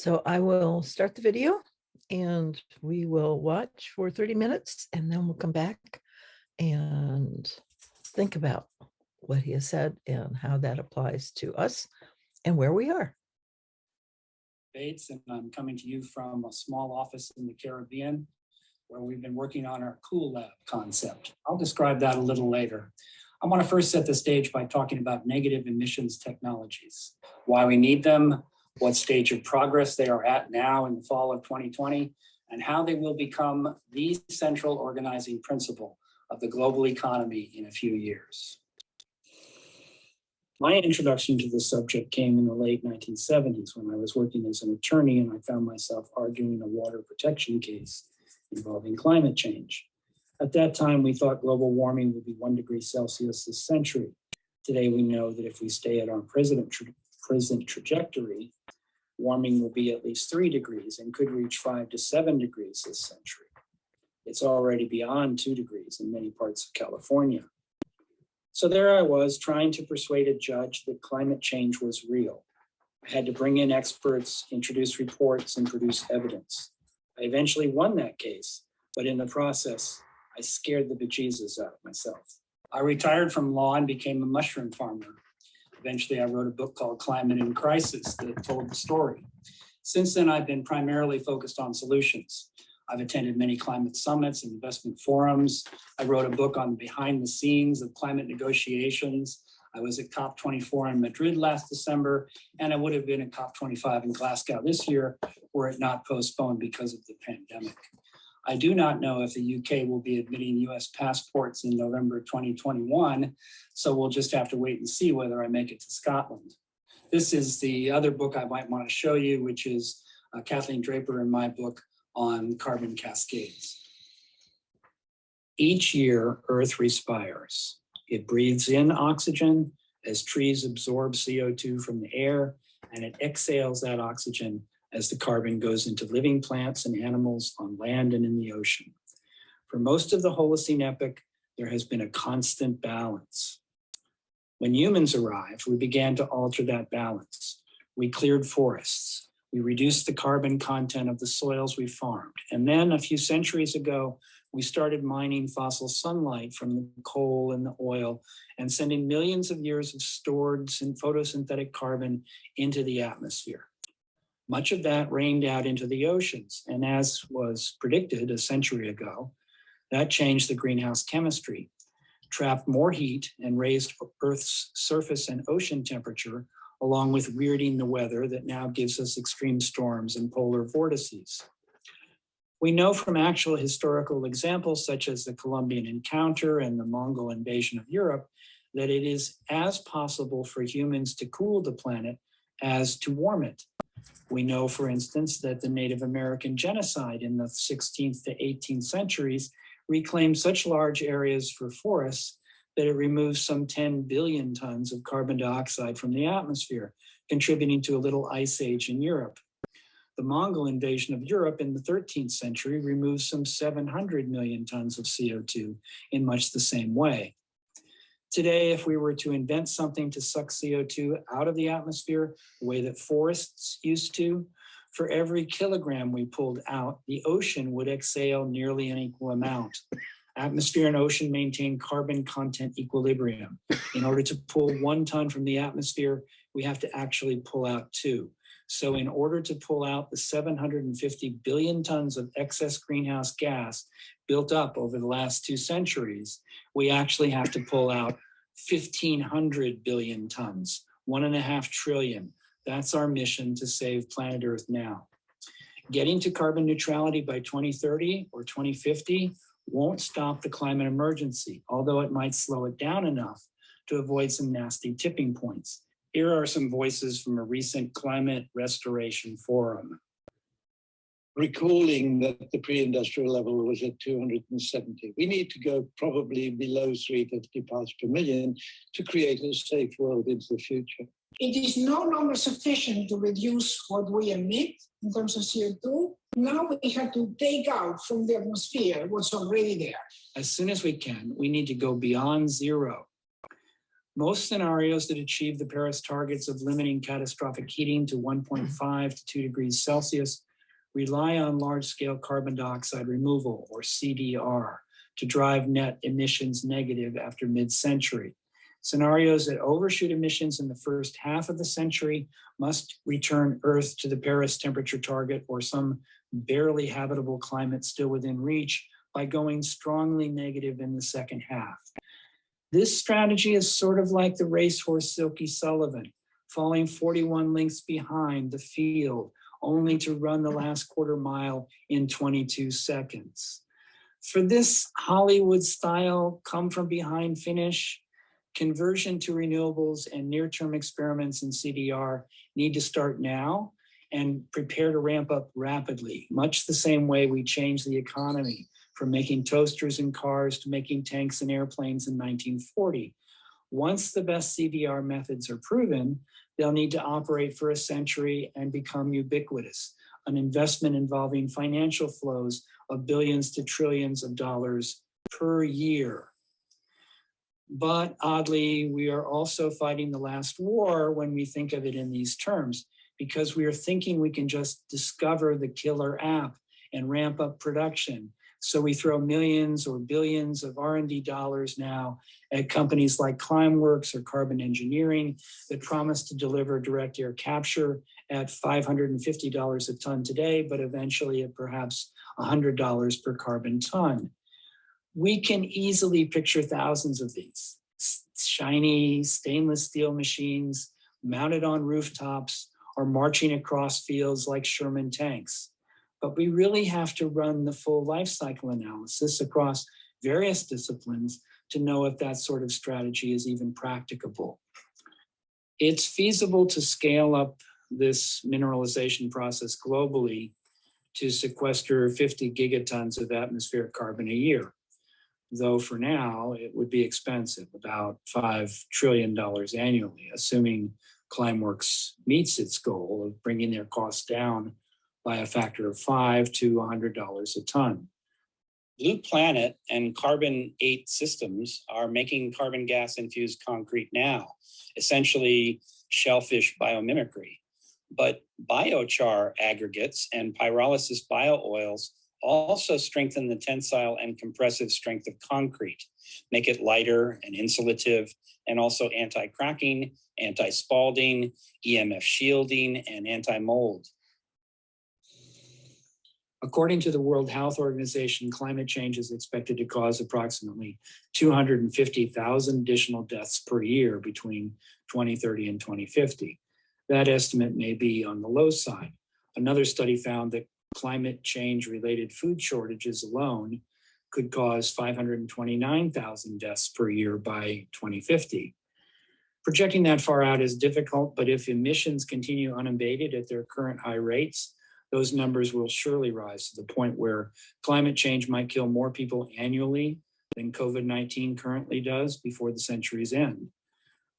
So I will start the video and we will watch for 30 minutes and then we'll come back and think about what he has said and how that applies to us and where we are. Bates, and I'm coming to you from a small office in the Caribbean where we've been working on our Cool Lab concept. I'll describe that a little later. I want to first set the stage by talking about negative emissions technologies, why we need them, what stage of progress they are at now in the fall of 2020, and how they will become the central organizing principle of the global economy in a few years. My introduction to this subject came in the late 1970s when I was working as an attorney and I found myself arguing a water protection case involving climate change. At that time, we thought global warming would be 1 degree Celsius this century. Today, we know that if we stay at our present trajectory, warming will be at least 3 degrees and could reach 5 to 7 degrees this century. It's already beyond 2 degrees in many parts of California. So there I was trying to persuade a judge that climate change was real. I had to bring in experts, introduce reports, and produce evidence. I eventually won that case, but in the process, I scared the bejesus out of myself. I retired from law and became a mushroom farmer. Eventually, I wrote a book called Climate in Crisis that told the story. Since then, I've been primarily focused on solutions. I've attended many climate summits and investment forums. I wrote a book on behind the scenes of climate negotiations. I was at COP24 in Madrid last December, and I would have been at COP25 in Glasgow this year were it not postponed because of the pandemic. I do not know if the UK will be admitting US passports in November 2021, so we'll just have to wait and see whether I make it to Scotland. This is the other book I might want to show you, which is Kathleen Draper and my book on carbon cascades. Each year, Earth respires. It breathes in oxygen as trees absorb CO2 from the air, and it exhales that oxygen as the carbon goes into living plants and animals on land and in the ocean. For most of the Holocene epoch, there has been a constant balance. When humans arrived, we began to alter that balance. We cleared forests. We reduced the carbon content of the soils we farmed. And then a few centuries ago, we started mining fossil sunlight from the coal and the oil and sending millions of years of stored photosynthetic carbon into the atmosphere. Much of that rained out into the oceans. And as was predicted a century ago, that changed the greenhouse chemistry, trapped more heat and raised Earth's surface and ocean temperature, along with weirding the weather that now gives us extreme storms and polar vortices. We know from actual historical examples, such as the Columbian encounter and the Mongol invasion of Europe, that it is as possible for humans to cool the planet as to warm it. We know, for instance, that the Native American genocide in the 16th to 18th centuries reclaimed such large areas for forests that it removes some 10 billion tons of carbon dioxide from the atmosphere, contributing to a little ice age in Europe. The Mongol invasion of Europe in the 13th century removed some 700 million tons of CO2 in much the same way. Today, if we were to invent something to suck CO2 out of the atmosphere the way that forests used to, for every kilogram we pulled out, the ocean would exhale nearly an equal amount. Atmosphere and ocean maintain carbon content equilibrium. In order to pull 1 ton from the atmosphere, we have to actually pull out 2. So in order to pull out the 750 billion tons of excess greenhouse gas built up over the last 2 centuries, we actually have to pull out 1,500 billion tons, 1.5 trillion. That's our mission to save planet Earth now. Getting to carbon neutrality by 2030 or 2050 won't stop the climate emergency, although it might slow it down enough to avoid some nasty tipping points. Here are some voices from a recent climate restoration forum. Recalling that the pre-industrial level was at 270. We need to go probably below 350 parts per million to create a safe world into the future. It is no longer sufficient to reduce what we emit in terms of CO2. Now we have to take out from the atmosphere what's already there. As soon as we can, we need to go beyond zero. Most scenarios that achieve the Paris targets of limiting catastrophic heating to 1.5 to 2 degrees Celsius rely on large-scale carbon dioxide removal, or CDR, to drive net emissions negative after mid-century. Scenarios that overshoot emissions in the first half of the century must return Earth to the Paris temperature target or some barely habitable climate still within reach by going strongly negative in the second half. This strategy is sort of like the racehorse Silky Sullivan, falling 41 lengths behind the field, only to run the last quarter mile in 22 seconds. For this Hollywood-style come-from-behind finish, conversion to renewables and near-term experiments in CDR need to start now and prepare to ramp up rapidly, much the same way we changed the economy from making toasters and cars to making tanks and airplanes in 1940. Once the best CDR methods are proven, they'll need to operate for a century and become ubiquitous, an investment involving financial flows of billions to trillions of dollars per year. But oddly, we are also fighting the last war when we think of it in these terms, because we are thinking we can just discover the killer app and ramp up production. So we throw millions or billions of R&D dollars now at companies like Climeworks or Carbon Engineering that promise to deliver direct air capture at $550 a ton today, but eventually at perhaps $100 per carbon ton. We can easily picture thousands of these shiny stainless steel machines mounted on rooftops or marching across fields like Sherman tanks. But we really have to run the full life cycle analysis across various disciplines to know if that sort of strategy is even practicable. It's feasible to scale up this mineralization process globally to sequester 50 gigatons of atmospheric carbon a year. Though for now, it would be expensive, about $5 trillion annually, assuming Climeworks meets its goal of bringing their costs down by a factor of $5 to $100 a ton. Blue Planet and Carbon 8 Systems are making carbon gas infused concrete now, essentially shellfish biomimicry. But biochar aggregates and pyrolysis biooils also strengthen the tensile and compressive strength of concrete, make it lighter and insulative, and also anti-cracking, anti-spalding, EMF shielding, and anti-mold. According to the World Health Organization, climate change is expected to cause approximately 250,000 additional deaths per year between 2030 and 2050. That estimate may be on the low side. Another study found that climate change-related food shortages alone could cause 529,000 deaths per year by 2050. Projecting that far out is difficult, but if emissions continue unabated at their current high rates, those numbers will surely rise to the point where climate change might kill more people annually than COVID-19 currently does before the century's end.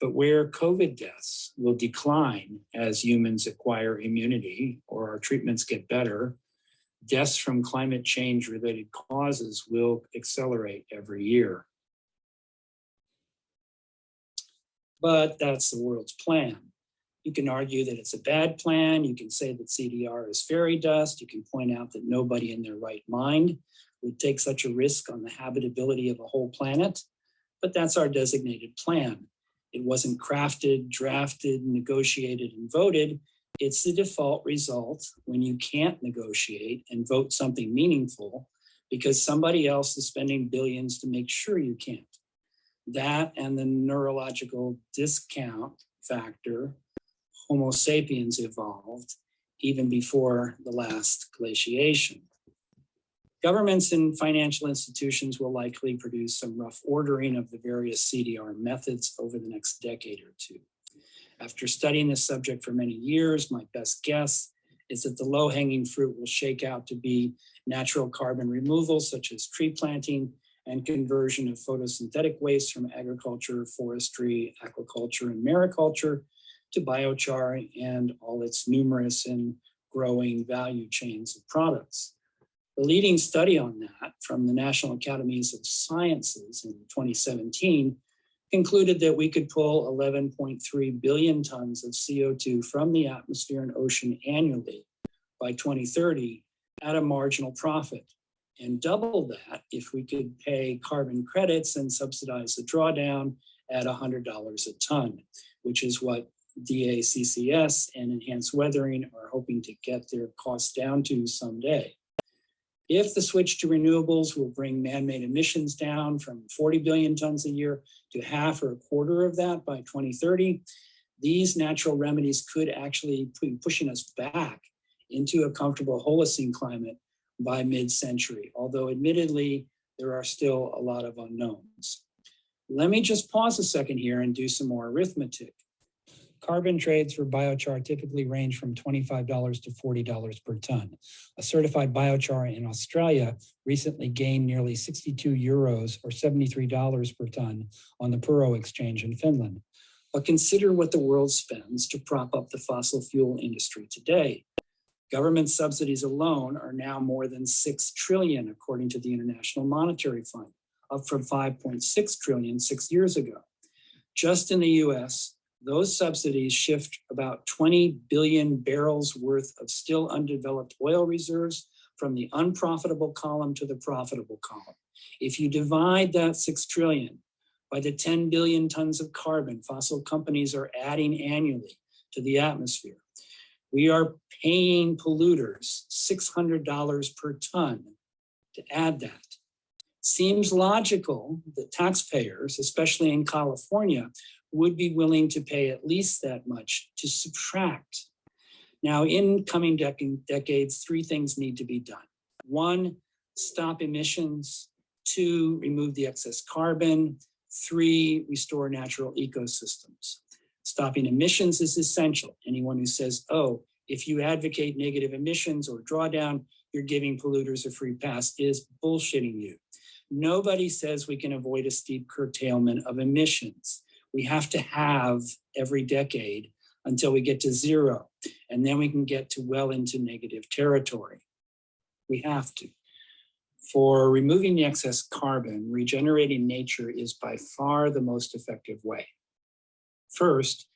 But where COVID deaths will decline as humans acquire immunity or our treatments get better, deaths from climate change related causes will accelerate every year. But that's the world's plan. You can argue that it's a bad plan. You can say that CDR is fairy dust. You can point out that nobody in their right mind would take such a risk on the habitability of a whole planet. But that's our designated plan. It wasn't crafted, drafted, negotiated, and voted. It's the default result when you can't negotiate and vote something meaningful because somebody else is spending billions to make sure you can't. That and the neurological discount factor, Homo sapiens evolved even before the last glaciation. Governments and financial institutions will likely produce some rough ordering of the various CDR methods over the next decade or two. After studying this subject for many years, my best guess is that the low-hanging fruit will shake out to be natural carbon removal, such as tree planting and conversion of photosynthetic waste from agriculture, forestry, aquaculture, and mariculture to biochar and all its numerous and growing value chains of products. The leading study on that from the National Academies of Sciences in 2017 concluded that we could pull 11.3 billion tons of CO2 from the atmosphere and ocean annually by 2030 at a marginal profit, and double that if we could pay carbon credits and subsidize the drawdown at $100 a ton, which is what DACCS and Enhanced Weathering are hoping to get their costs down to someday. If the switch to renewables will bring man-made emissions down from 40 billion tons a year to half or a quarter of that by 2030, these natural remedies could actually be pushing us back into a comfortable Holocene climate by mid-century, although admittedly, there are still a lot of unknowns. Let me just pause a second here and do some more arithmetic. Carbon trades for biochar typically range from $25 to $40 per ton. A certified biochar in Australia recently gained nearly 62 euros or $73 per ton on the Puro exchange in Finland. But consider what the world spends to prop up the fossil fuel industry today. Government subsidies alone are now more than 6 trillion, according to the International Monetary Fund, up from 5.6 trillion 6 years ago. Just in the US, those subsidies shift about 20 billion barrels worth of still undeveloped oil reserves from the unprofitable column to the profitable column. If you divide that 6 trillion by the 10 billion tons of carbon fossil companies are adding annually to the atmosphere, we are paying polluters $600 per ton to add that. Seems logical that taxpayers, especially in California, would be willing to pay at least that much to subtract. Now, in coming decades, 3 things need to be done. 1, stop emissions. 2, remove the excess carbon. 3, restore natural ecosystems. Stopping emissions is essential. Anyone who says, oh, if you advocate negative emissions or drawdown, you're giving polluters a free pass is bullshitting you. Nobody says we can avoid a steep curtailment of emissions. We have to have every decade until we get to 0, and then we can get to well into negative territory. We have to. For removing the excess carbon, regenerating nature is by far the most effective way. First,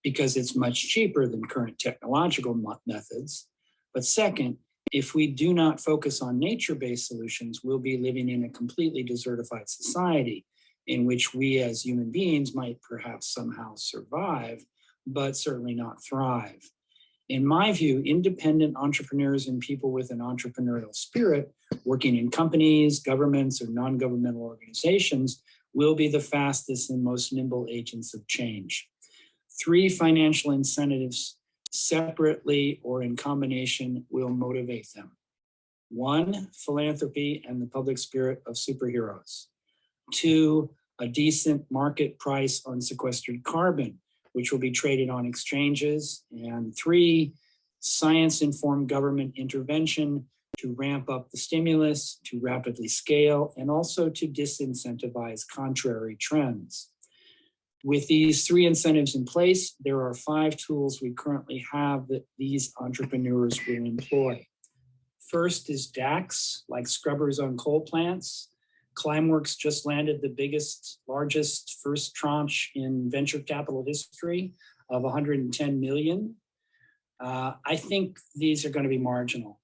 because it's much cheaper than current technological methods. But second, if we do not focus on nature-based solutions, we'll be living in a completely desertified society in which we as human beings might perhaps somehow survive, but certainly not thrive. In my view, independent entrepreneurs and people with an entrepreneurial spirit working in companies, governments, or non-governmental organizations will be the fastest and most nimble agents of change. 3 financial incentives, separately or in combination, will motivate them. 1, philanthropy and the public spirit of superheroes. 2, a decent market price on sequestered carbon, which will be traded on exchanges. And 3, science-informed government intervention to ramp up the stimulus, to rapidly scale, and also to disincentivize contrary trends. With these 3 incentives in place, there are 5 tools we currently have that these entrepreneurs will employ. First is DAX, like scrubbers on coal plants. Climeworks just landed the largest first tranche in venture capital history of 110 million. I think these are going to be marginal.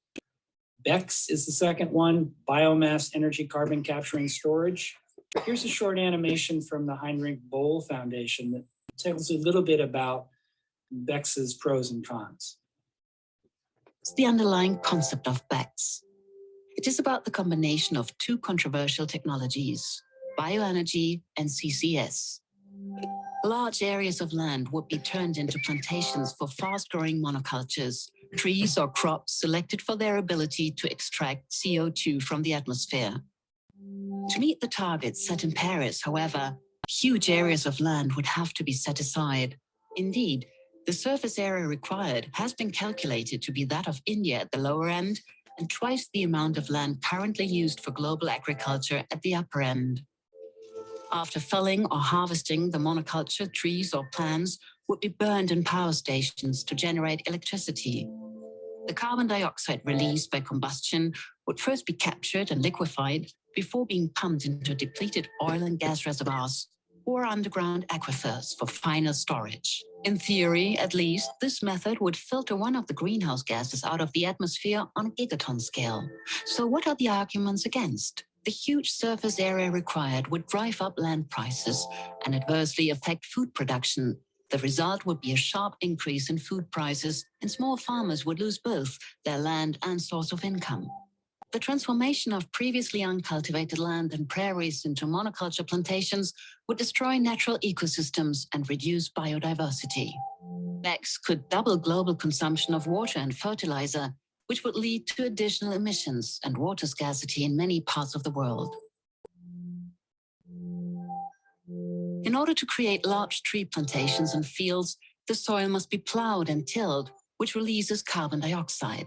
BECCS is the second one, biomass energy carbon capture and storage. Here's a short animation from the Heinrich Böll Foundation that tells a little bit about BECCS's pros and cons. It's the underlying concept of BECCS. It is about the combination of 2 controversial technologies, bioenergy and CCS. Large areas of land would be turned into plantations for fast-growing monocultures, trees or crops selected for their ability to extract CO2 from the atmosphere. To meet the targets set in Paris, however, huge areas of land would have to be set aside. Indeed, the surface area required has been calculated to be that of India at the lower end and twice the amount of land currently used for global agriculture at the upper end. After felling or harvesting, the monoculture trees or plants would be burned in power stations to generate electricity. The carbon dioxide released by combustion would first be captured and liquefied before being pumped into depleted oil and gas reservoirs. or underground aquifers for final storage. In theory, at least, this method would filter one of the greenhouse gases out of the atmosphere on a gigaton scale. So what are the arguments against? The huge surface area required would drive up land prices and adversely affect food production. The result would be a sharp increase in food prices, and small farmers would lose both their land and source of income. The transformation of previously uncultivated land and prairies into monoculture plantations would destroy natural ecosystems and reduce biodiversity. BECCS could double global consumption of water and fertilizer, which would lead to additional emissions and water scarcity in many parts of the world. In order to create large tree plantations and fields, the soil must be plowed and tilled, which releases carbon dioxide.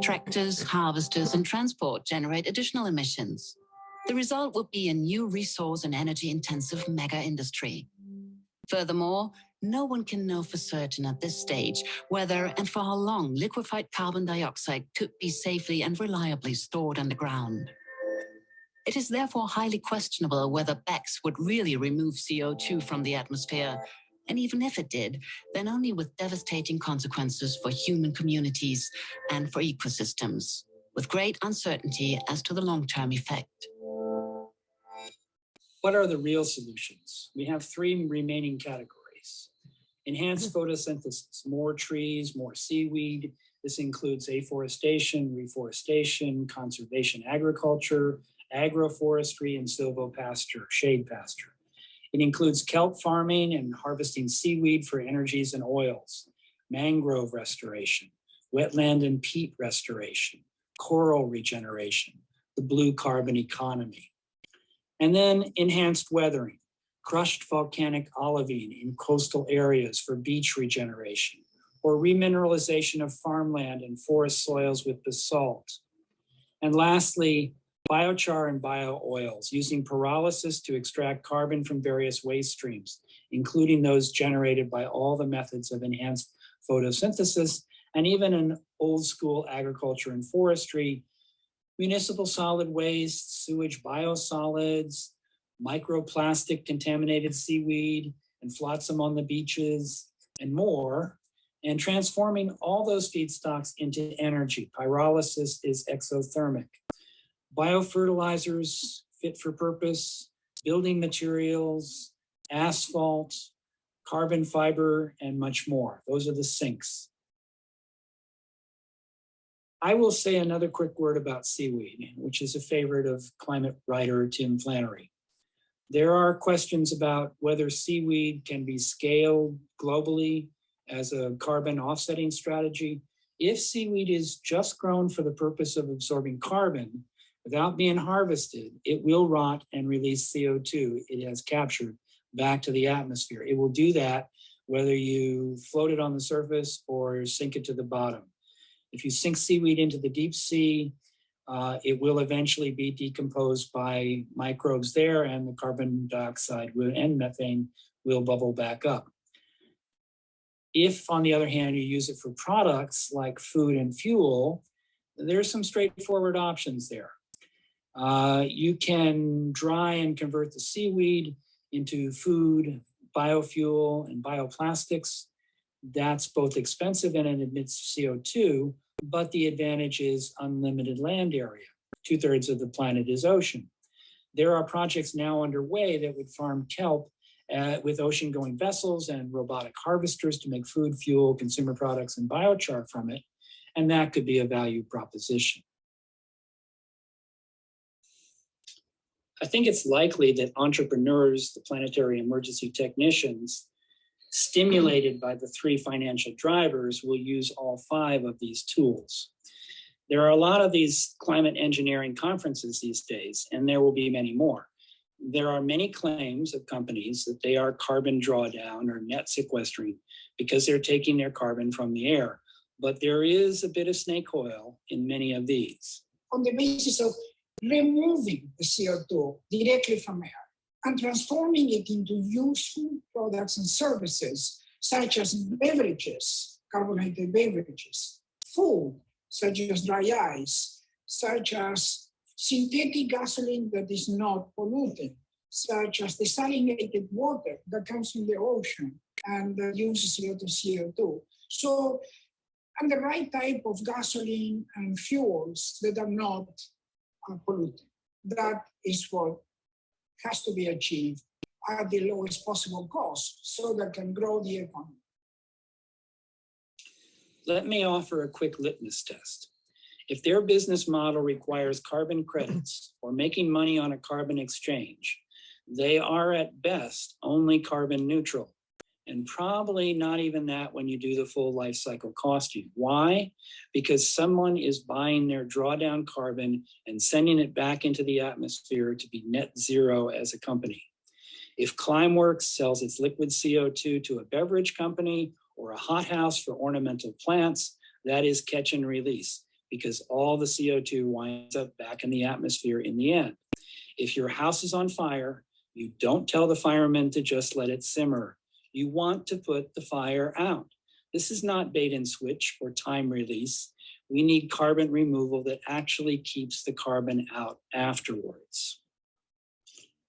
Tractors, harvesters, and transport generate additional emissions. The result would be a new resource and energy-intensive mega-industry. Furthermore, no one can know for certain at this stage whether and for how long liquefied carbon dioxide could be safely and reliably stored underground. It is therefore highly questionable whether BECCS would really remove CO2 from the atmosphere, and even if it did, then only with devastating consequences for human communities and for ecosystems, with great uncertainty as to the long-term effect. What are the real solutions? We have three remaining categories. Enhanced photosynthesis, more trees, more seaweed. This includes afforestation, reforestation, conservation agriculture, agroforestry, and silvopasture, shade pasture. It includes kelp farming and harvesting seaweed for energies and oils, mangrove restoration, wetland and peat restoration, coral regeneration, the blue carbon economy. And then enhanced weathering, crushed volcanic olivine in coastal areas for beach regeneration, or remineralization of farmland and forest soils with basalt. And lastly, biochar and bio-oils, using pyrolysis to extract carbon from various waste streams, including those generated by all the methods of enhanced photosynthesis, and even in old school agriculture and forestry, municipal solid waste, sewage biosolids, microplastic contaminated seaweed, and flotsam on the beaches, and more, and transforming all those feedstocks into energy. Pyrolysis is exothermic. Biofertilizers, fit for purpose, building materials, asphalt, carbon fiber, and much more. Those are the sinks. I will say another quick word about seaweed, which is a favorite of climate writer Tim Flannery. There are questions about whether seaweed can be scaled globally as a carbon offsetting strategy. If seaweed is just grown for the purpose of absorbing carbon, without being harvested, it will rot and release CO2 it has captured back to the atmosphere. It will do that whether you float it on the surface or sink it to the bottom. If you sink seaweed into the deep sea, it will eventually be decomposed by microbes there, and the carbon dioxide and methane will bubble back up. If, on the other hand, you use it for products like food and fuel, there's some straightforward options there. You can dry and convert the seaweed into food, biofuel, and bioplastics. That's both expensive and it emits CO2, but the advantage is unlimited land area. 2/3 of the planet is ocean. There are projects now underway that would farm kelp with ocean-going vessels and robotic harvesters to make food, fuel, consumer products, and biochar from it, and that could be a value proposition. I think it's likely that entrepreneurs, the planetary emergency technicians, stimulated by the three financial drivers, will use all five of these tools. There are a lot of these climate engineering conferences these days, and there will be many more. There are many claims of companies that they are carbon drawdown or net sequestering because they're taking their carbon from the air. But there is a bit of snake oil in many of these. On the basis of removing the CO2 directly from air and transforming it into useful products and services, such as beverages, carbonated beverages, food, such as dry ice, such as synthetic gasoline that is not polluting, such as desalinated water that comes from the ocean and uses CO2. So, and the right type of gasoline and fuels that are not polluting. That is what has to be achieved at the lowest possible cost so that can grow the economy. Let me offer a quick litmus test. If their business model requires carbon credits or making money on a carbon exchange, they are at best only carbon neutral, and probably not even that when you do the full life cycle costing. Why? Because someone is buying their drawdown carbon and sending it back into the atmosphere to be net zero as a company. If Climeworks sells its liquid CO2 to a beverage company or a hothouse for ornamental plants, that is catch and release, because all the CO2 winds up back in the atmosphere in the end. If your house is on fire, you don't tell the firemen to just let it simmer. You want to put the fire out. This is not bait and switch or time release. We need carbon removal that actually keeps the carbon out afterwards.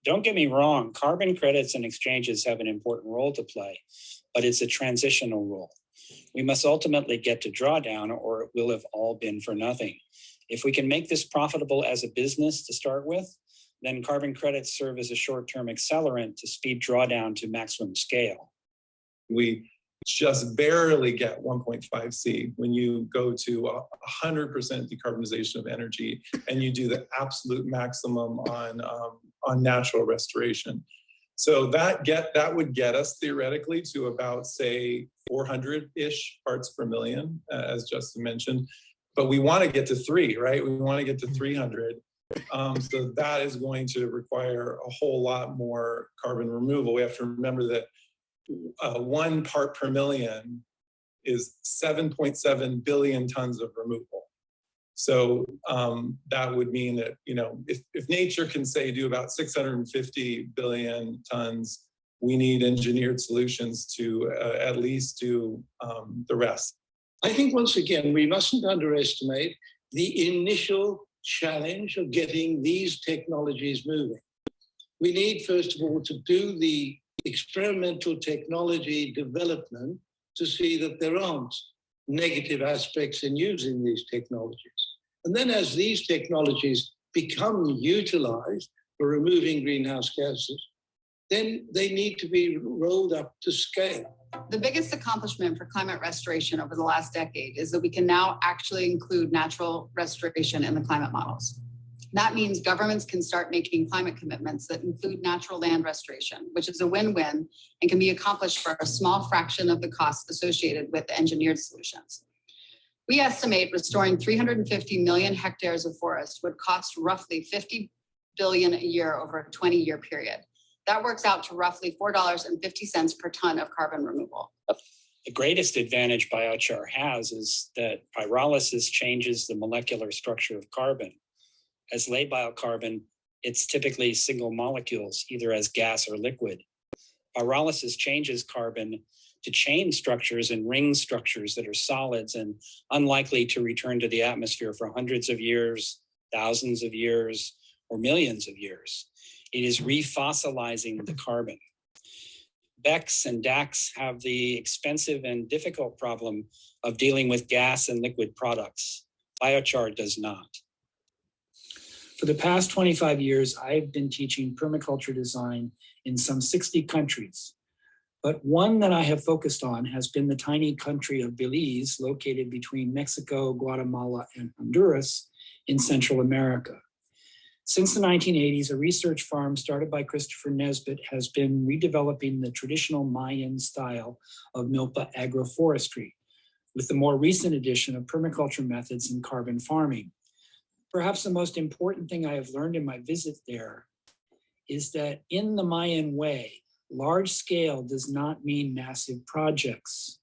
Don't get me wrong, carbon credits and exchanges have an important role to play, but it's a transitional role. We must ultimately get to drawdown, or it will have all been for nothing. If we can make this profitable as a business to start with, then carbon credits serve as a short-term accelerant to speed drawdown to maximum scale. We just barely get 1.5C when you go to 100% decarbonization of energy and you do the absolute maximum on natural restoration. So that would get us theoretically to about, say, 400-ish parts per million, as Justin mentioned. But we want to get to 3, right? We want to get to 300. So that is going to require a whole lot more carbon removal. We have to remember that 1 part per million is 7.7 billion tons of removal. So that would mean that, you know, if nature can say do about 650 billion tons, we need engineered solutions to at least do the rest. I think once again, we mustn't underestimate the initial challenge of getting these technologies moving. We need, first of all, to do the experimental technology development to see that there aren't negative aspects in using these technologies. And then as these technologies become utilized for removing greenhouse gases, then they need to be rolled up to scale. The biggest accomplishment for climate restoration over the last decade is that we can now actually include natural restoration in the climate models. That means governments can start making climate commitments that include natural land restoration, which is a win-win and can be accomplished for a small fraction of the costs associated with engineered solutions. We estimate restoring 350 million hectares of forest would cost roughly 50 billion a year over a 20-year period. That works out to roughly $4.50 per ton of carbon removal. The greatest advantage biochar has is that pyrolysis changes the molecular structure of carbon. As lay biocarbon, it's typically single molecules, either as gas or liquid. Pyrolysis changes carbon to chain structures and ring structures that are solids and unlikely to return to the atmosphere for hundreds of years, thousands of years, or millions of years. It is refossilizing the carbon. BECCS and DACs have the expensive and difficult problem of dealing with gas and liquid products. Biochar does not. For the past 25 years, I've been teaching permaculture design in some 60 countries. But one that I have focused on has been the tiny country of Belize, located between Mexico, Guatemala, and Honduras in Central America. Since the 1980s, a research farm started by Christopher Nesbitt has been redeveloping the traditional Mayan style of milpa agroforestry with the more recent addition of permaculture methods and carbon farming. Perhaps the most important thing I have learned in my visit there is that in the Mayan way, large scale does not mean massive projects.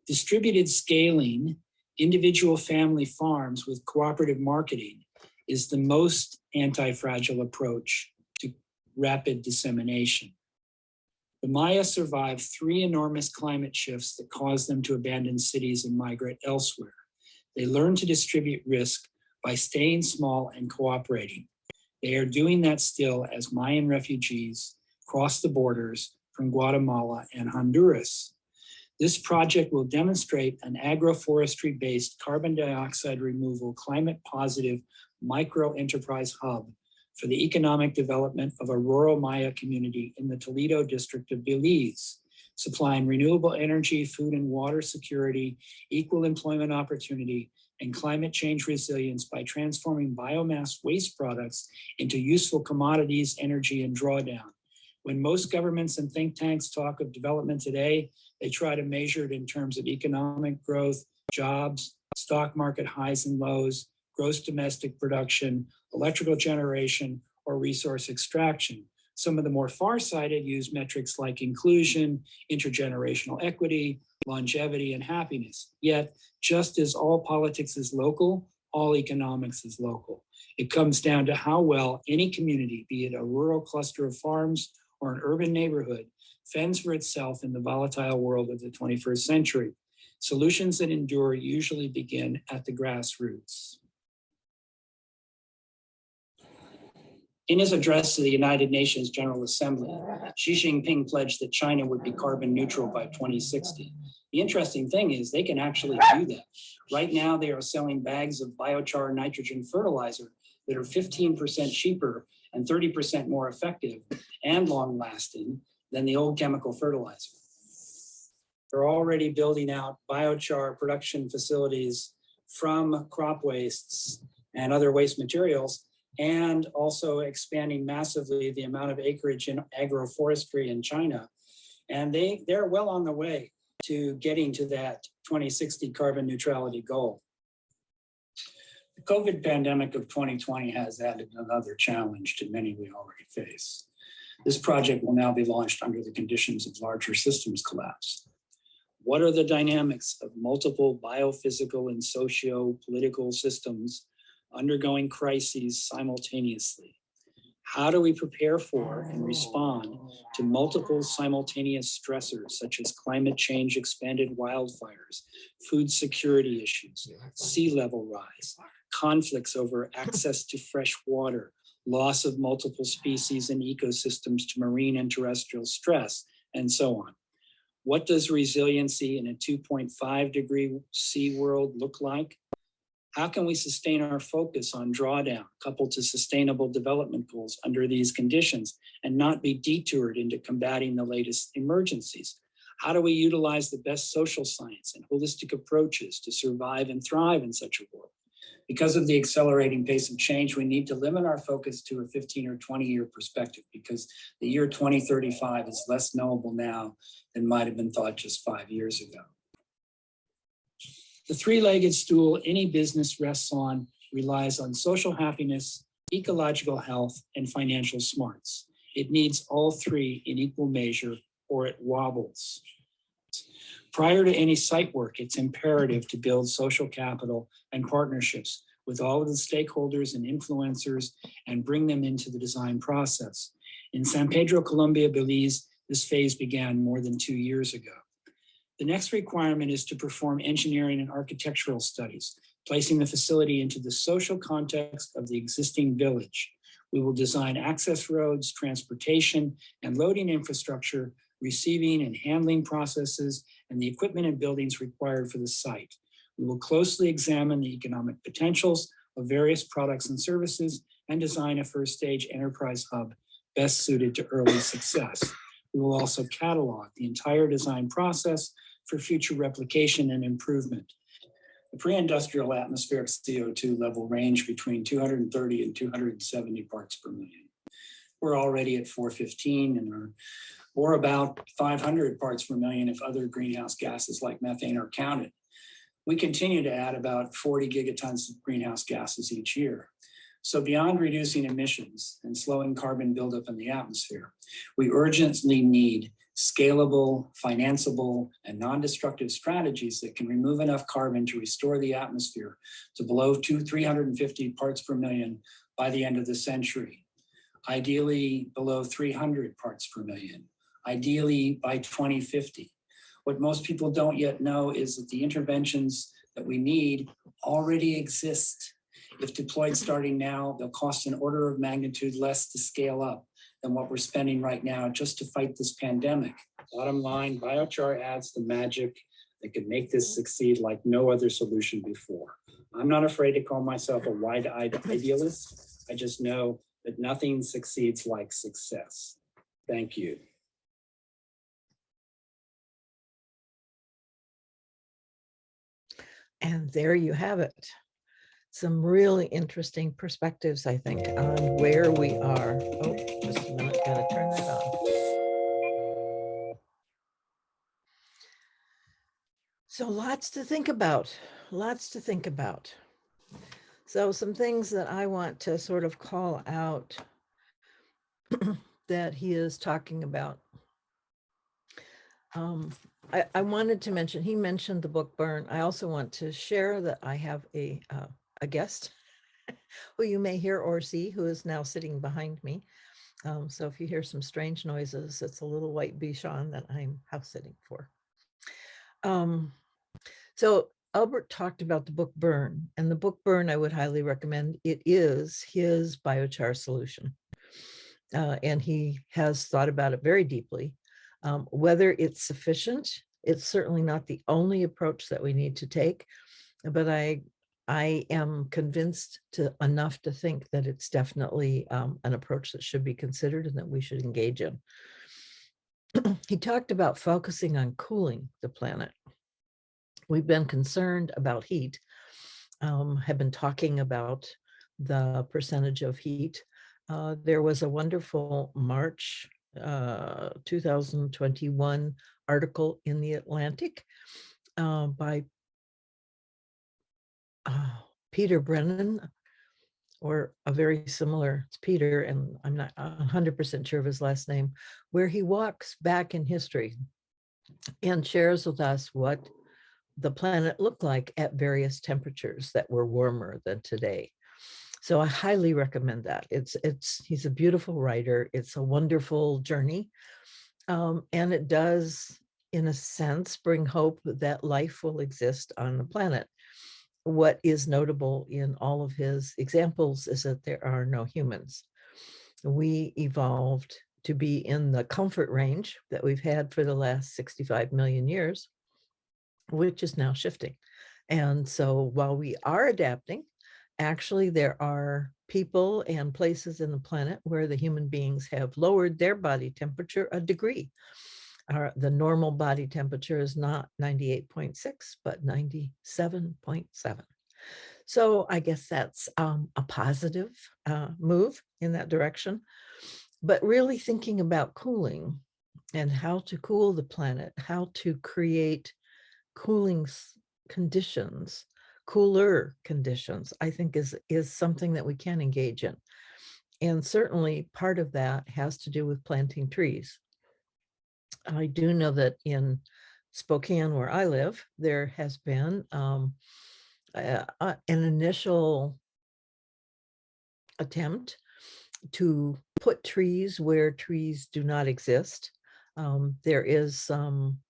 Distributed scaling, individual family farms with cooperative marketing is the most anti-fragile approach to rapid dissemination. The Maya survived 3 enormous climate shifts that caused them to abandon cities and migrate elsewhere. They learned to distribute risk by staying small and cooperating. They are doing that still as Mayan refugees cross the borders from Guatemala and Honduras. This project will demonstrate an agroforestry-based carbon dioxide removal, climate-positive micro-enterprise hub for the economic development of a rural Maya community in the Toledo district of Belize, supplying renewable energy, food and water security, equal employment opportunity, and climate change resilience by transforming biomass waste products into useful commodities, energy, and drawdown. When most governments and think tanks talk of development today, they try to measure it in terms of economic growth, jobs, stock market highs and lows, gross domestic production, electrical generation, or resource extraction. Some of the more far-sighted use metrics like inclusion, intergenerational equity, longevity, and happiness. Yet, just as all politics is local, all economics is local. It comes down to how well any community, be it a rural cluster of farms or an urban neighborhood, fends for itself in the volatile world of the 21st century. Solutions that endure usually begin at the grassroots. In his address to the United Nations General Assembly, Xi Jinping pledged that China would be carbon neutral by 2060. The interesting thing is they can actually do that. Right now, they are selling bags of biochar nitrogen fertilizer that are 15% cheaper and 30% more effective and long lasting than the old chemical fertilizer. They're already building out biochar production facilities from crop wastes and other waste materials, and also expanding massively the amount of acreage in agroforestry in China. And they're well on the way to getting to that 2060 carbon neutrality goal. The COVID pandemic of 2020 has added another challenge to many we already face. This project will now be launched under the conditions of larger systems collapse. What are the dynamics of multiple biophysical and socio-political systems undergoing crises simultaneously? How do we prepare for and respond to multiple simultaneous stressors such as climate change, expanded wildfires, food security issues, sea level rise, conflicts over access to fresh water, loss of multiple species and ecosystems to marine and terrestrial stress, and so on? What does resiliency in a 2.5 degree C world look like? How can we sustain our focus on drawdown coupled to sustainable development goals under these conditions and not be detoured into combating the latest emergencies? How do we utilize the best social science and holistic approaches to survive and thrive in such a world? Because of the accelerating pace of change, we need to limit our focus to a 15 or 20-year perspective, because the year 2035 is less knowable now than might have been thought just 5 years ago. The three-legged stool any business rests on relies on social happiness, ecological health, and financial smarts. It needs all three in equal measure or it wobbles. Prior to any site work, it's imperative to build social capital and partnerships with all of the stakeholders and influencers and bring them into the design process. In San Pedro, Colombia, Belize, this phase began more than 2 years ago. The next requirement is to perform engineering and architectural studies, placing the facility into the social context of the existing village. We will design access roads, transportation, and loading infrastructure, receiving and handling processes, and the equipment and buildings required for the site. We will closely examine the economic potentials of various products and services and design a first stage enterprise hub best suited to early success. We will also catalog the entire design process for future replication and improvement. The pre-industrial atmospheric CO2 level range between 230 and 270 parts per million. We're already at 415 or about 500 parts per million if other greenhouse gases like methane are counted. We continue to add about 40 gigatons of greenhouse gases each year. So beyond reducing emissions and slowing carbon buildup in the atmosphere, we urgently need scalable, financeable, and non-destructive strategies that can remove enough carbon to restore the atmosphere to below 350 parts per million by the end of the century. Ideally below 300 parts per million, ideally by 2050. What most people don't yet know is that the interventions that we need already exist. If deployed starting now, they'll cost an order of magnitude less to scale up than what we're spending right now just to fight this pandemic. Bottom line, biochar adds the magic that could make this succeed like no other solution before. I'm not afraid to call myself a wide-eyed idealist. I just know that nothing succeeds like success. Thank you. And there you have it. Some really interesting perspectives, I think, on where we are. Oh, just a minute, gotta turn that on. So lots to think about, lots to think about. So some things that I want to sort of call out that he is talking about. I wanted to mention, he mentioned the book Burn. I also want to share that I have a guest who you may hear or see, who is now sitting behind me. So if you hear some strange noises, it's a little white Bichon that I'm house sitting for. So Albert talked about the book Burn, and the book Burn I would highly recommend. It is his biochar solution. And he has thought about it very deeply. Whether it's sufficient, it's certainly not the only approach that we need to take, but I am convinced enough to think that it's definitely an approach that should be considered and that we should engage in. He talked about focusing on cooling the planet. We've been concerned about heat, have been talking about the percentage of heat. There was a wonderful March 2021 article in the Atlantic by Peter Brennan, or a very similar, it's Peter, and I'm not 100% sure of his last name, where he walks back in history and shares with us what the planet looked like at various temperatures that were warmer than today. So I highly recommend that. He's a beautiful writer. It's a wonderful journey. And it does, in a sense, bring hope that life will exist on the planet. What is notable in all of his examples is that there are no humans. We evolved to be in the comfort range that we've had for the last 65 million years, which is now shifting. And so while we are adapting, actually there are people and places in the planet where the human beings have lowered their body temperature a degree. The normal body temperature is not 98.6, but 97.7. So I guess that's a positive move in that direction. But really thinking about cooling and how to cool the planet, how to create cooling conditions, cooler conditions, I think is something that we can engage in. And certainly part of that has to do with planting trees. I do know that in Spokane, where I live, there has been an initial attempt to put trees where trees do not exist. There is some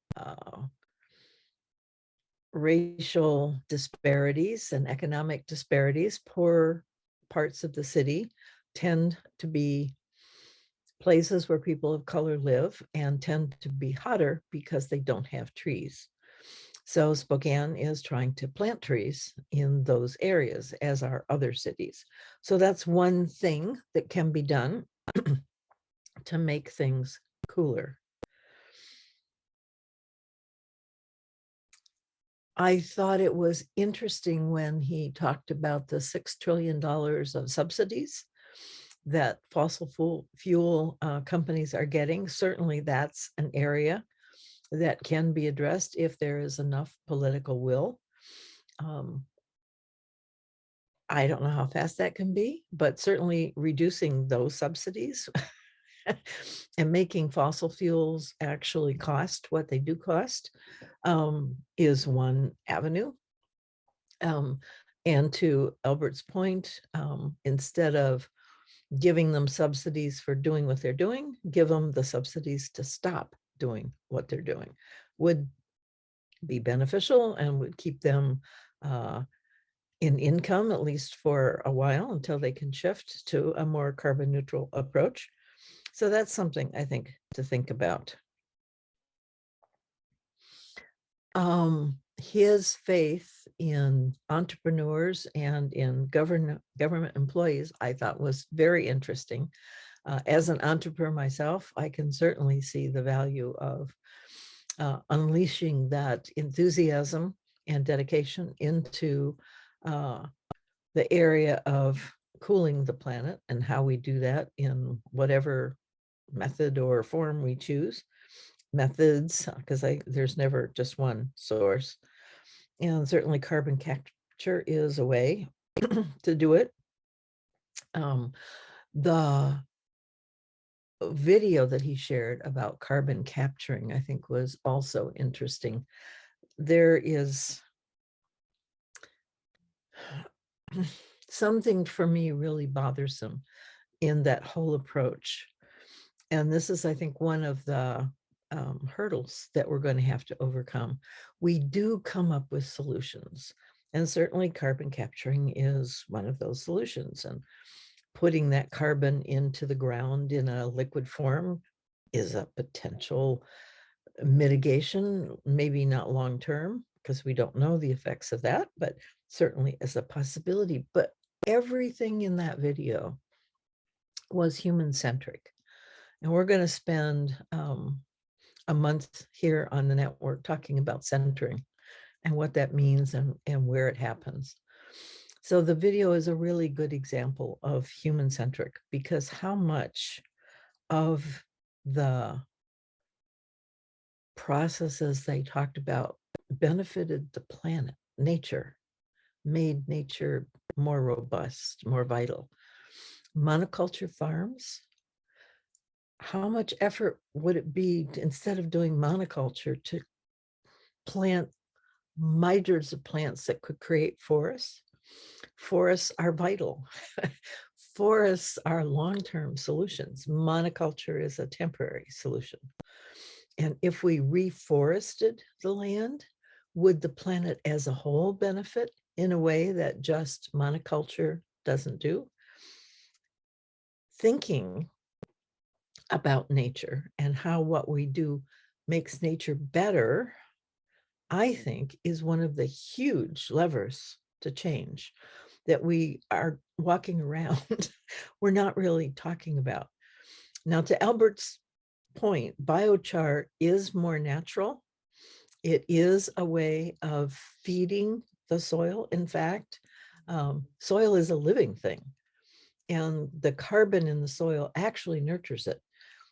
racial disparities and economic disparities. Poor parts of the city tend to be places where people of color live and tend to be hotter because they don't have trees. So Spokane is trying to plant trees in those areas, as are other cities. So that's one thing that can be done to make things cooler. I thought it was interesting when he talked about the $6 trillion of subsidies that fossil fuel companies are getting. Certainly that's an area that can be addressed if there is enough political will. I don't know how fast that can be, but certainly reducing those subsidies and making fossil fuels actually cost what they do cost is one avenue. And to Albert's point, instead of giving them subsidies for doing what they're doing, give them the subsidies to stop doing what they're doing, would be beneficial and would keep them in income, at least for a while, until they can shift to a more carbon neutral approach. So that's something I think to think about. His faith in entrepreneurs and in government employees, I thought was very interesting. As an entrepreneur myself, I can certainly see the value of unleashing that enthusiasm and dedication into the area of cooling the planet and how we do that in whatever method or form we choose. Methods, because there's never just one source. And certainly carbon capture is a way to do it. The video that he shared about carbon capturing, I think, was also interesting. There is something for me really bothersome in that whole approach. And this is, I think, one of the hurdles that we're going to have to overcome. We do come up with solutions, and certainly carbon capturing is one of those solutions. And putting that carbon into the ground in a liquid form is a potential mitigation, maybe not long term, because we don't know the effects of that, but certainly as a possibility. But everything in that video was human centric. And we're going to spend a month here on the network talking about centering and what that means and where it happens. So the video is a really good example of human centric, because how much of the processes they talked about benefited the planet, nature, made nature more robust, more vital. Monoculture farms, how much effort would it be to, instead of doing monoculture, to plant myriads of plants that could create forests? Forests are vital. Forests are long-term solutions. Monoculture is a temporary solution. And if we reforested the land, would the planet as a whole benefit in a way that just monoculture doesn't do? Thinking about nature and how what we do makes nature better, I think, is one of the huge levers to change that we are walking around. We're not really talking about. Now, to Albert's point, biochar is more natural. It is a way of feeding the soil. In fact, soil is a living thing, and the carbon in the soil actually nurtures it.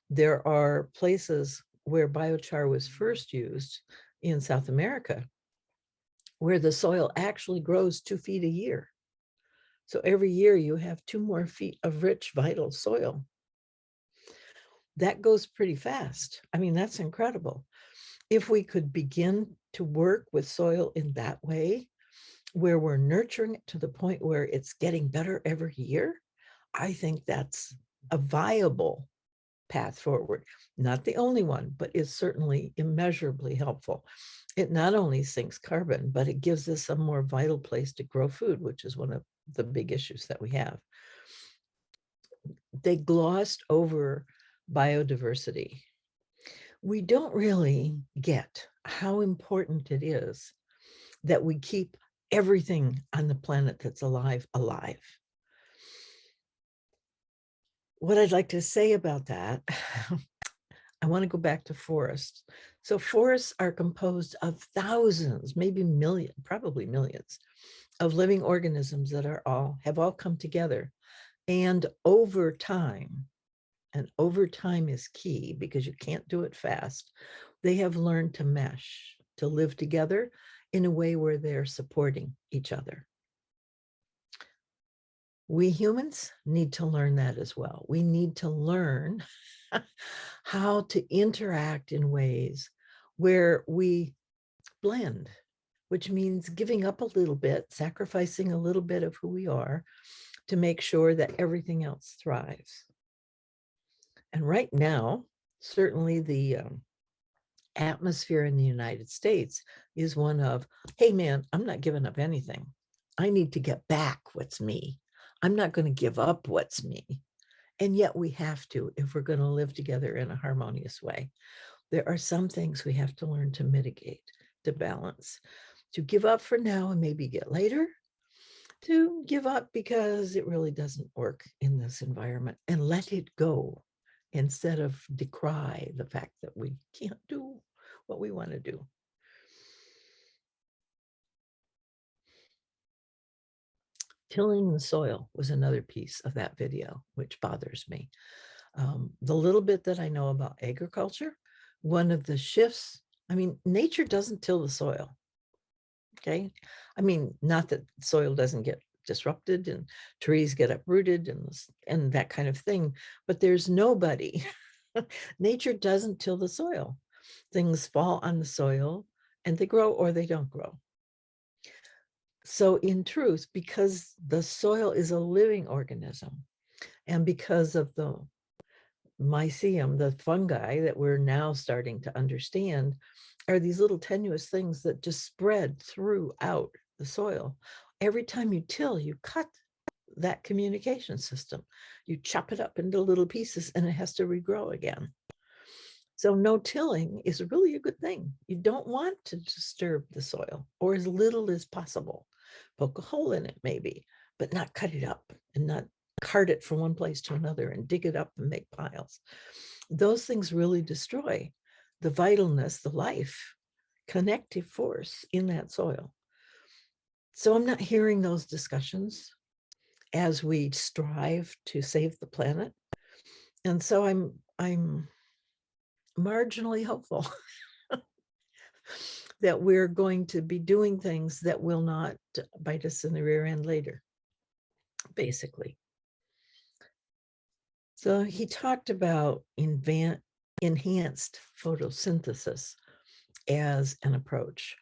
There are places where biochar was first used in South America, where the soil actually grows 2 feet a year. So every year you have 2 more feet of rich, vital soil. That goes pretty fast. I mean, that's incredible. If we could begin to work with soil in that way, where we're nurturing it to the point where it's getting better every year, I think that's a viable path forward. Not the only one, but is certainly immeasurably helpful. It not only sinks carbon, but it gives us a more vital place to grow food, which is one of the big issues that we have. They glossed over biodiversity. We don't really get how important it is that we keep everything on the planet that's alive. What I'd like to say about that, I want to go back to forests. So forests are composed of thousands, maybe millions, probably millions of living organisms that have all come together. And over time, and over time is key because you can't do it fast, they have learned to mesh, to live together in a way where they're supporting each other. We humans need to learn that as well. We need to learn how to interact in ways where we blend, which means giving up a little bit, sacrificing a little bit of who we are to make sure that everything else thrives. And right now, certainly the atmosphere in the United States is one of, hey man, I'm not giving up anything. I need to get back what's me. I'm not going to give up what's me. And yet we have to if we're going to live together in a harmonious way. There are some things we have to learn to mitigate, to balance, to give up for now and maybe get later, to give up because it really doesn't work in this environment, and let it go instead of decry the fact that we can't do what we want to do. Tilling the soil was another piece of that video, which bothers me. The little bit that I know about agriculture, one of the shifts, I mean, nature doesn't till the soil. Okay. I mean, not that soil doesn't get disrupted and trees get uprooted and that kind of thing, but there's nobody. Nature doesn't till the soil. Things fall on the soil and they grow or they don't grow. So in truth, because the soil is a living organism, and because of the mycelium, the fungi that we're now starting to understand, are these little tenuous things that just spread throughout the soil. Every time you till, you cut that communication system. You chop it up into little pieces and it has to regrow again. So no tilling is really a good thing. You don't want to disturb the soil, or as little as possible. Poke a hole in it maybe, but not cut it up and not cart it from one place to another and dig it up and make piles. Those things really destroy the vitalness, the life, connective force in that soil. So I'm not hearing those discussions as we strive to save the planet. And so I'm marginally hopeful that we're going to be doing things that will not bite us in the rear end later, basically. So he talked about enhanced photosynthesis as an approach.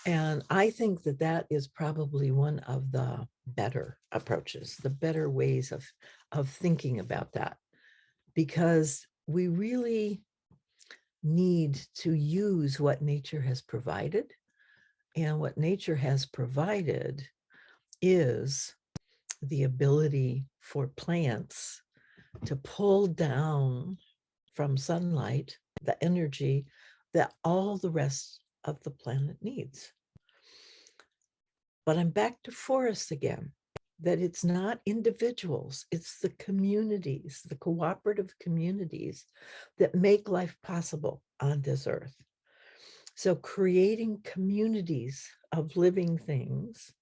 And I think that that is probably one of the better approaches, the better ways of thinking about that, because we really need to use what nature has provided. And what nature has provided is the ability for plants to pull down from sunlight the energy that all the rest of the planet needs. But I'm back to forests again, that it's not individuals, it's the communities, the cooperative communities that make life possible on this earth. So creating communities of living things,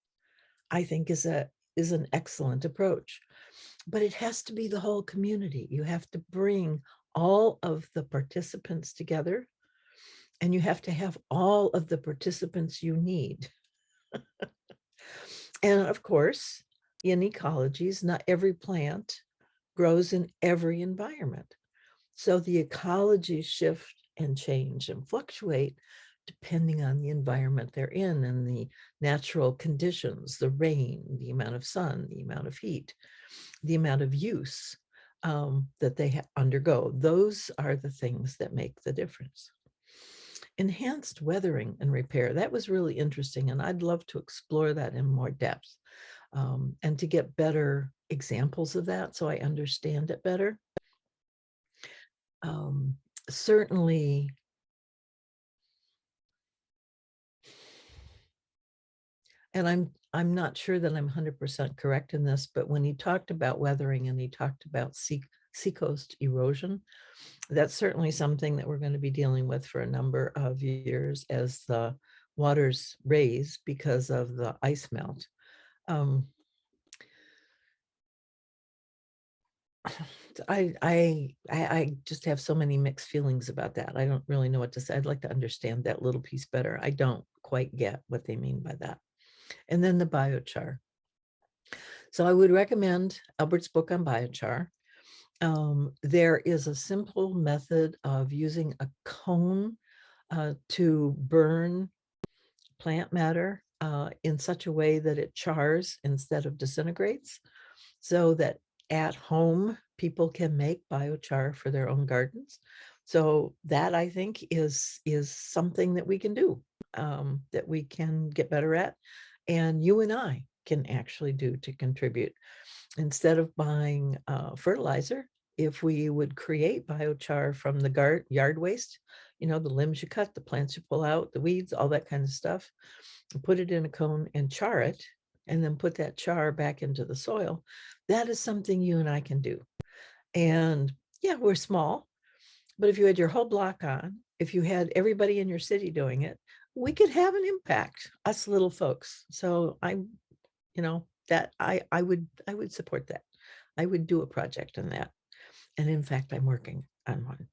I think is an excellent approach. But it has to be the whole community. You have to bring all of the participants together, and you have to have all of the participants you need. And of course, in ecologies, not every plant grows in every environment. So the ecologies shift and change and fluctuate depending on the environment they're in and the natural conditions, the rain, the amount of sun, the amount of heat, the amount of use that they undergo. Those are the things that make the difference. Enhanced weathering and repair, that was really interesting, and I'd love to explore that in more depth and to get better examples of that so I understand it better. Certainly, and I'm not sure that I'm 100% correct in this, but when he talked about weathering and he talked about seacoast erosion, that's certainly something that we're going to be dealing with for a number of years as the waters raise because of the ice melt. I just have so many mixed feelings about that. I don't really know what to say. I'd like to understand that little piece better. I don't quite get what they mean by that. And then the biochar. So I would recommend Albert's book on biochar. There is a simple method of using a cone to burn plant matter in such a way that it chars instead of disintegrates, so that at home people can make biochar for their own gardens. So that, I think, is something that we can do, that we can get better at. And you and I can actually do to contribute. Instead of buying fertilizer, if we would create biochar from the yard waste, you know, the limbs you cut, the plants you pull out, the weeds, all that kind of stuff, put it in a cone and char it, and then put that char back into the soil, that is something you and I can do. And yeah, we're small, but if you had your whole block on, if you had everybody in your city doing it, we could have an impact, us little folks. So you know, that I would support that. I would do a project on that. And in fact, I'm working on one.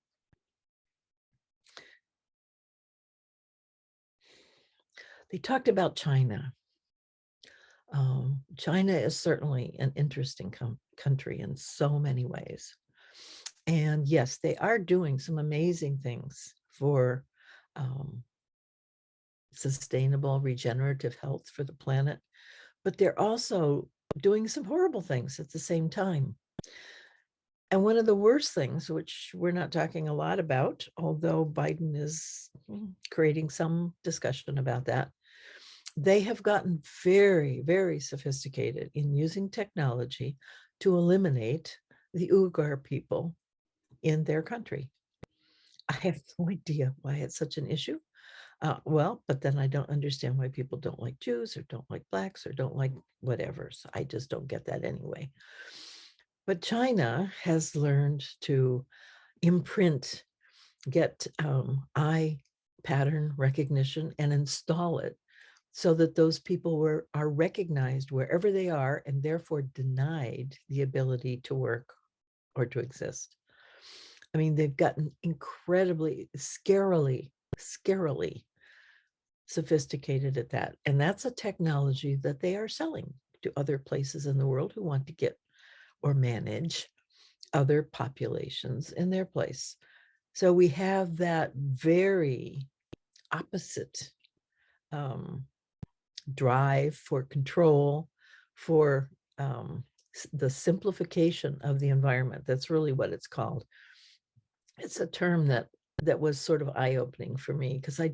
They talked about China. China is certainly an interesting country in so many ways. And yes, they are doing some amazing things for sustainable regenerative health for the planet, but they're also doing some horrible things at the same time. And one of the worst things, which we're not talking a lot about, although Biden is creating some discussion about that, they have gotten very, very sophisticated in using technology to eliminate the Uyghur people in their country. I have no idea why it's such an issue. Well, but then I don't understand why people don't like Jews or don't like Blacks or don't like whatever. So I just don't get that anyway. But China has learned to imprint, get eye pattern recognition and install it so that those people are recognized wherever they are and therefore denied the ability to work or to exist. I mean, they've gotten incredibly, scarily sophisticated at that. And that's a technology that they are selling to other places in the world who want to get or manage other populations in their place. So we have that very opposite drive for control, for the simplification of the environment. That's really what it's called. It's a term that was sort of eye-opening for me because I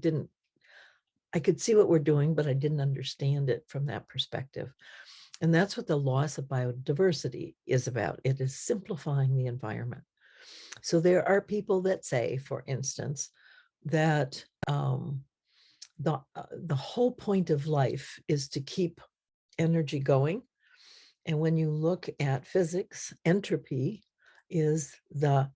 could see what we're doing, but I didn't understand it from that perspective. And that's what the loss of biodiversity is about. It is simplifying the environment. So there are people that say, for instance, that the whole point of life is to keep energy going. And when you look at physics, entropy is the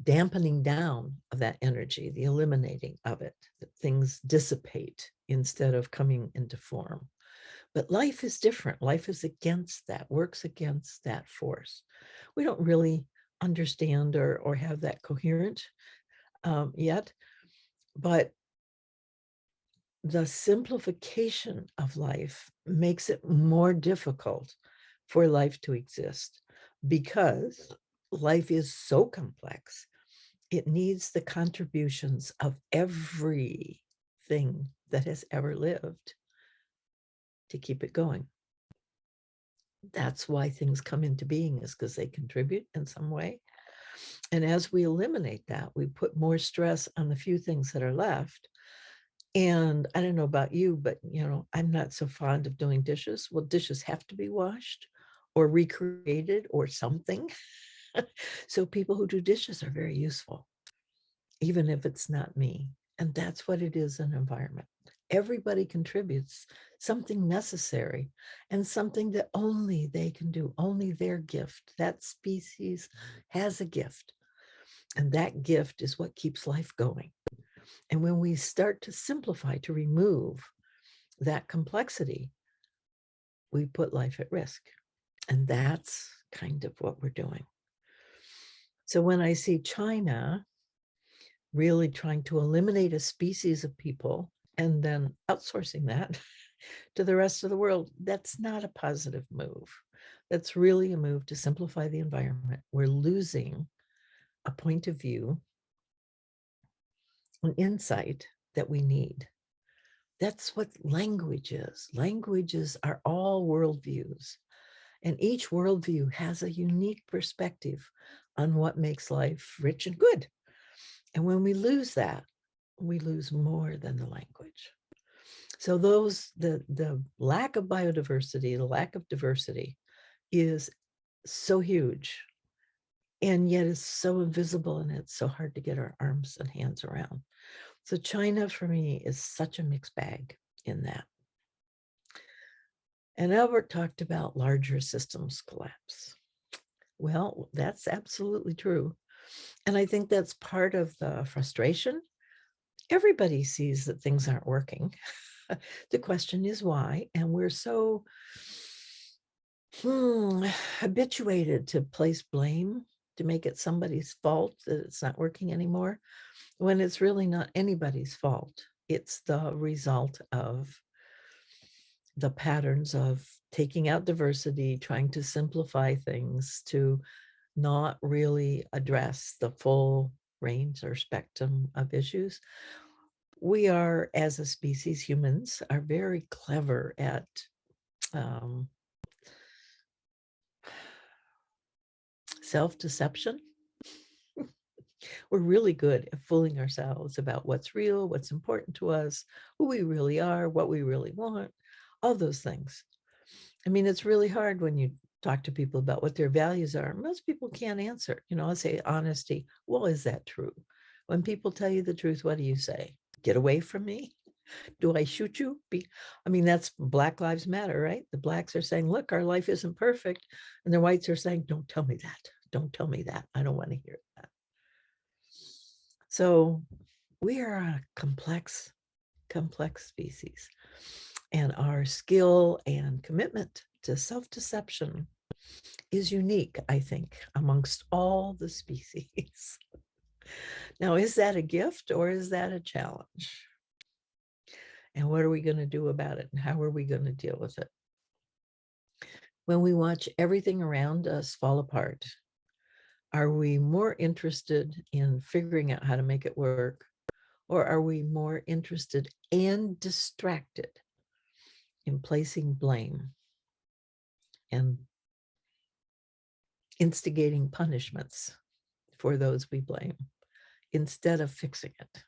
dampening down of that energy, the eliminating of it, that things dissipate instead of coming into form. But life is different. Life is against that, works against that force. We don't really understand or have that coherent yet, but the simplification of life makes it more difficult for life to exist because life is so complex. It needs the contributions of everything that has ever lived to keep it going. That's why things come into being, is because they contribute in some way. And as we eliminate that, we put more stress on the few things that are left. And I don't know about you, but I'm not so fond of doing dishes. Well, dishes have to be washed or recreated or something. So people who do dishes are very useful, even if it's not me. And that's what it is in environment. Everybody contributes something necessary and something that only they can do, only their gift. That species has a gift. And that gift is what keeps life going. And when we start to simplify, to remove that complexity, we put life at risk. And that's kind of what we're doing. So when I see China really trying to eliminate a species of people and then outsourcing that to the rest of the world, that's not a positive move. That's really a move to simplify the environment. We're losing a point of view, an insight that we need. That's what language is. Languages are all worldviews, and each worldview has a unique perspective on what makes life rich and good. And when we lose that, we lose more than the language. So the lack of biodiversity, the lack of diversity is so huge, and yet it's so invisible, and it's so hard to get our arms and hands around. So China for me is such a mixed bag in that. And Albert talked about larger systems collapse. Well, that's absolutely true. And I think that's part of the frustration. Everybody sees that things aren't working. The question is why, and we're so habituated to place blame, to make it somebody's fault that it's not working anymore, when it's really not anybody's fault. It's the result of the patterns of taking out diversity, trying to simplify things, to not really address the full range or spectrum of issues. We are, as a species, humans are very clever at self-deception. We're really good at fooling ourselves about what's real, what's important to us, who we really are, what we really want, all those things. I mean, it's really hard when you talk to people about what their values are. Most people can't answer. You know, I'll say honesty. Well, is that true? When people tell you the truth, what do you say? Get away from me? Do I shoot you? I mean, that's Black Lives Matter, right? The blacks are saying, look, our life isn't perfect. And the whites are saying, don't tell me that. Don't tell me that. I don't want to hear that. So we are a complex species. And our skill and commitment to self-deception is unique, I think, amongst all the species. Now, is that a gift or is that a challenge? And what are we going to do about it? And how are we going to deal with it? When we watch everything around us fall apart, are we more interested in figuring out how to make it work? Or are we more interested and distracted in placing blame and instigating punishments for those we blame instead of fixing it?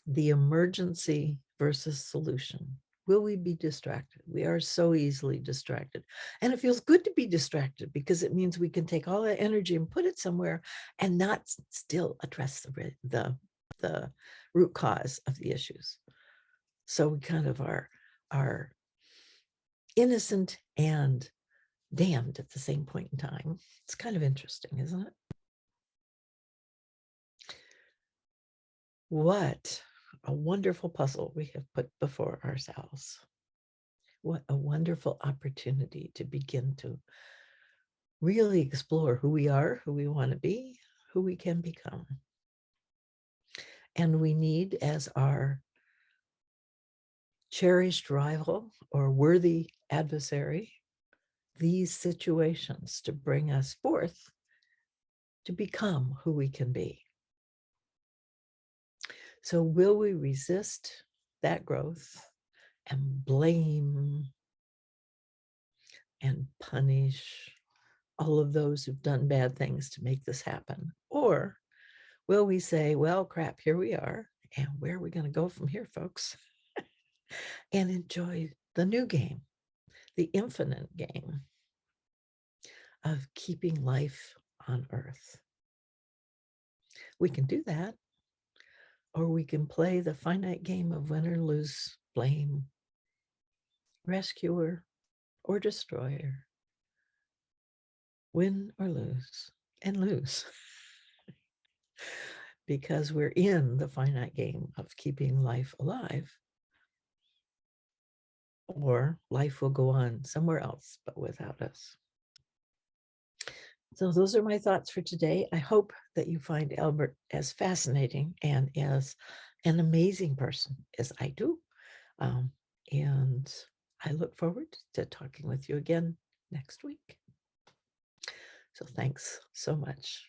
The emergency versus solution. Will we be distracted? We are so easily distracted. And it feels good to be distracted because it means we can take all that energy and put it somewhere and not still address the root cause of the issues. So we kind of are innocent and damned at the same point in time. It's kind of interesting, isn't it? What a wonderful puzzle we have put before ourselves. What a wonderful opportunity to begin to really explore who we are, who we want to be, who we can become. And we need as our cherished rival or worthy adversary these situations to bring us forth to become who we can be. So will we resist that growth and blame and punish all of those who've done bad things to make this happen? Or will we say, well, crap, here we are, and where are we going to go from here, folks? And enjoy the new game, the infinite game of keeping life on Earth. We can do that, or we can play the finite game of win or lose, blame, rescuer, or destroyer. Win or lose, and lose. Because we're in the finite game of keeping life alive. Or life will go on somewhere else, but without us. So those are my thoughts for today. I hope that you find Albert as fascinating and as an amazing person as I do. And I look forward to talking with you again next week. So thanks so much.